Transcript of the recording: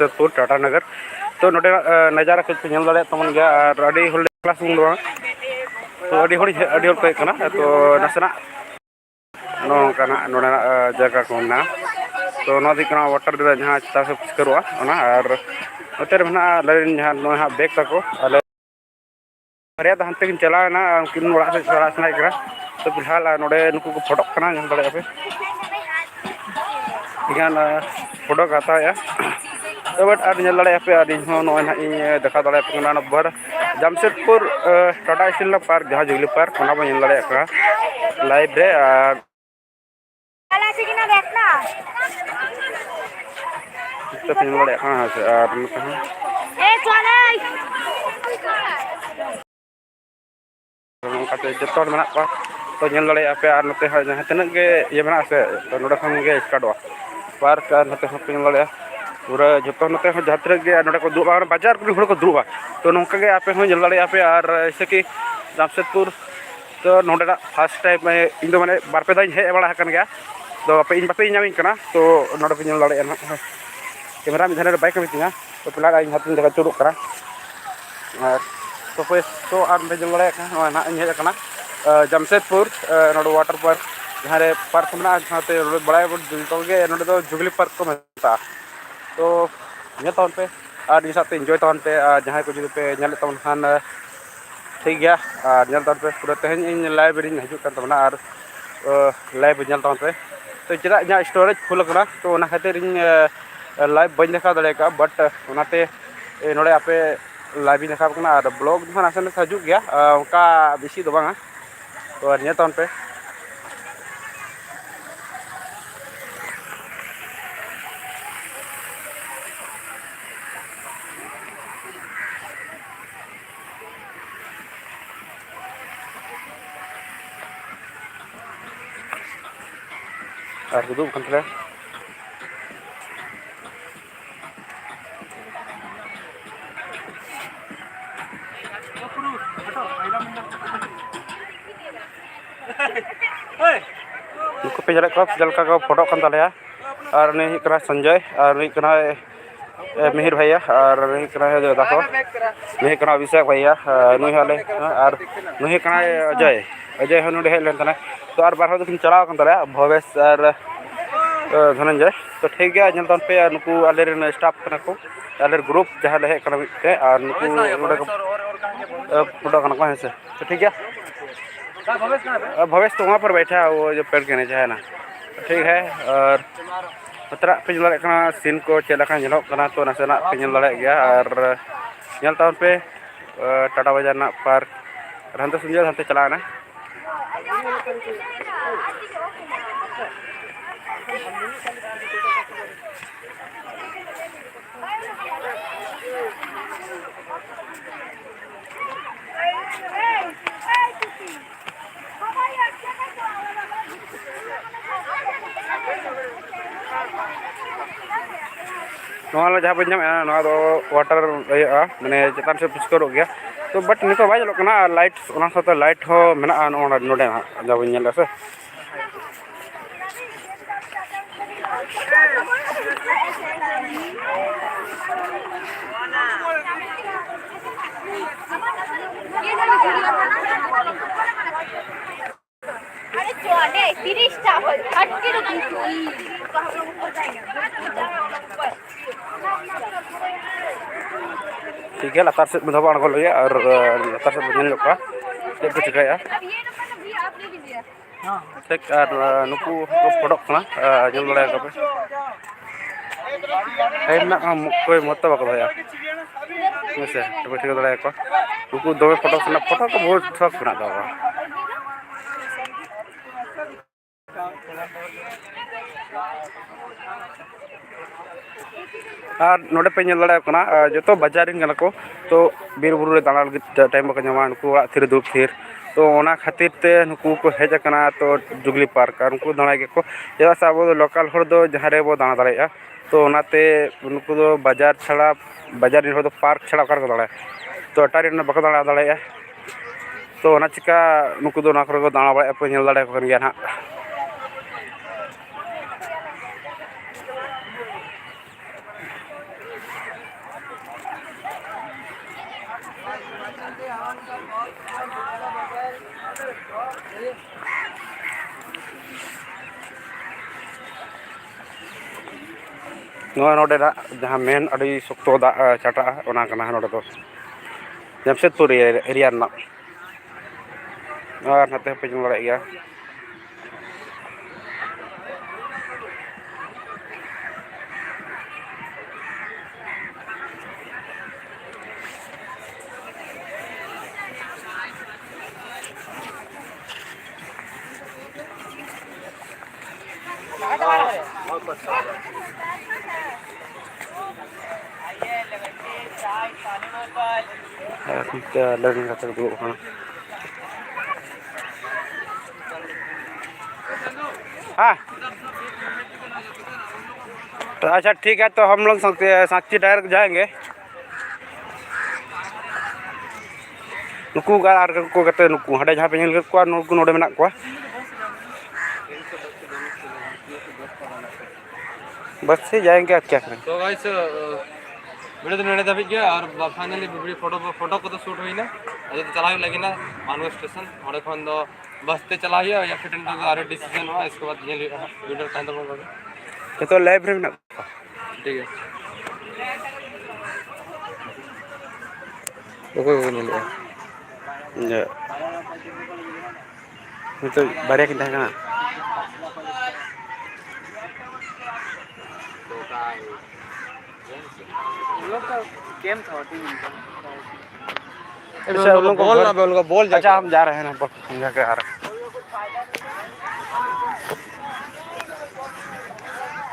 जमशेदपुर टाटा नगर तो नोडे नज़ारा कुछ पेल दाड़े तमन गया और अड़ी होल क्लास बुंदवा तो अड़ी होल को कना तो नासना नोंकाना नोडे जगह को ना तो नदी कना वाटर रे जहां चिता से करोआ ओना और ओतेर मना लाइन जहां नो हा बैग तको अले अरे तो हंते किन चलाना किन ओड़ा से चला सनाय करा तो फिलहाल नोडे नुकु को फोटो कना जन दाड़े पे इगान फोटो हताया तो बट आर नल दाड़े पे आदि हो नो ना इन देखा दाड़े पे ना बर जमशेदपुर टाटा स्टील पार्क जहां जुगली पार्क ओना बन नल दाड़े का लाइव रे आला सिगिना देखना तो फिर नल दाड़े हां से और ए चले नोंकाते जत्तो मेना को तो नल दाड़े पे और नते ह जहां तनक गे ये मेना से तो नोडे खन गे स्टार्टवा पार्क और नते ह पे नल दाड़े पूरा जो नते जहाँ तक नोड़े को दुबा बाजार को हड़ को दुबा तो नौका के आपे हो जल दाड़े पे और ऐसे कि जमशेदपुर तो नोड़ा फर्स्ट टाइम इन माने बारपे दाई हेज बड़ा गया तो पे इन बापे नामी कना तो नोड़े को जल दाड़े ना कैमरा में धरे बाइक में तो पिला इन हाथ जगह चुरुक करा तो पे तो और जल दाड़े ना इन हेज कना जमशेदपुर नोड़ वाटर पार्क जहाँ पार्क में बड़ा जो नोड़े जुगली पार्क को मेता तो ये तौन पे और ये साथ एंजॉय तौन पे जहाँ को जो पे नल तौन खान ठीक गया और नल तौन पे पूरा तेहन इन लाइब्रेरी हजूक तबना और लाइव नल तौन पे तो चेदा इन स्टोरेज फुल करना तो ना खातिर इन लाइव बन देखा दाड़े का बट उनाते नोड़े आपे लाइव देखा करना और ब्लॉग जो नासे नासे हजूक गया उनका बेसी दो बांगा तो ये तौन पे और दुदुब कंतले नुकु पे जलका को फोटो कन दालेया और नहीं करा संजय और नहीं करा मिहिर भैया और नहीं करा दाको नहीं करा अभिषेक भैया नुई हाले और नहीं करा अजय अजय हनु हेज लेन तना तो और बार दिन चलाव कन दाले भवेश और धनंजय तो ठीक गया जन तन पे नुकु आले स्टाफ कना को आले ग्रुप जहां ले कना मिटे और नुकु फोटो कना को है से तो ठीक है भवेश तो वहाँ पर बैठा है वो जो पेड़ के नीचे है ना ठीक है और पतरा पे जल सीन को चलका जलोग तो नासेना पे जल गया और नल टाउन पे टाटा बाजार ना पार्क हंते संजय हंते चलाना जहाँ पे वाटर मैंने चेतान से पुष्कर गया तो बट नितो बाय जलोगना लाइट साथ लाइट हो मेना नोडे जब बन से ठीक है लतार से धोबा अड़गो लगे और लतार से बजन लोग का चेक को चिकाया ठीक और नुकु को फोटो कना जल लड़ाई का पे टाइम ना कोई मत बाको भाया से तो ठीक लड़ाई को नुकु दो फोटो से फोटो को बहुत शौक बना दो और नोड़े पे नल जो तो बाजारिन को तो बीर बुरु रे दाना टाइम को नामा नुकु थिर दुब थिर तो ओना खातिर ते नुकु को हेज कना तो जुगली पार्क और नुकु दाना के को चेदा से अब लोकल हर दो जहाँ रे बो दाना दाड़ेया तो ओनाते नुकु दो बाजार छाड़ा बाजार हर दो पार्क छाड़ा कर दाड़ा तो अटारी बाको दाना दाड़ेया तो ओना चिका नुकु दो ना को दाना बाड़ा पे नल दाड़े को गया ना नोडे जहाँ मेन अड़ी शक्तो दा चाटा ओना कना नोडे तो जमशेदपुर एरिया ना और नाते पे जंगल गया लर्निंग करते हुए हाँ तो अच्छा ठीक है तो हम लोग साक्षी डायरेक्ट जाएंगे नुकू को करते नुकू हड़े जहाँ पे नेल को नुकू नोडे मेना को बस से जाएंगे क्या करें तो गाइस वीडियो तो नेड़े दबिक गया और फाइनली वीडियो फोटो को तो शूट हुई ना अरे तो चला लगी ना मानव स्टेशन और खन दो बस ते चला हुआ या फिर आरो डिसीजन हुआ इसके बाद ये वीडियो टाइम तक होगा तो लाइब्रेरी में ठीक है ओके नहीं लिया तो बारे की था लोग का गेम था अच्छा बोल ना बोल अच्छा हम जा रहे हैं ना समझा के आ रहे हैं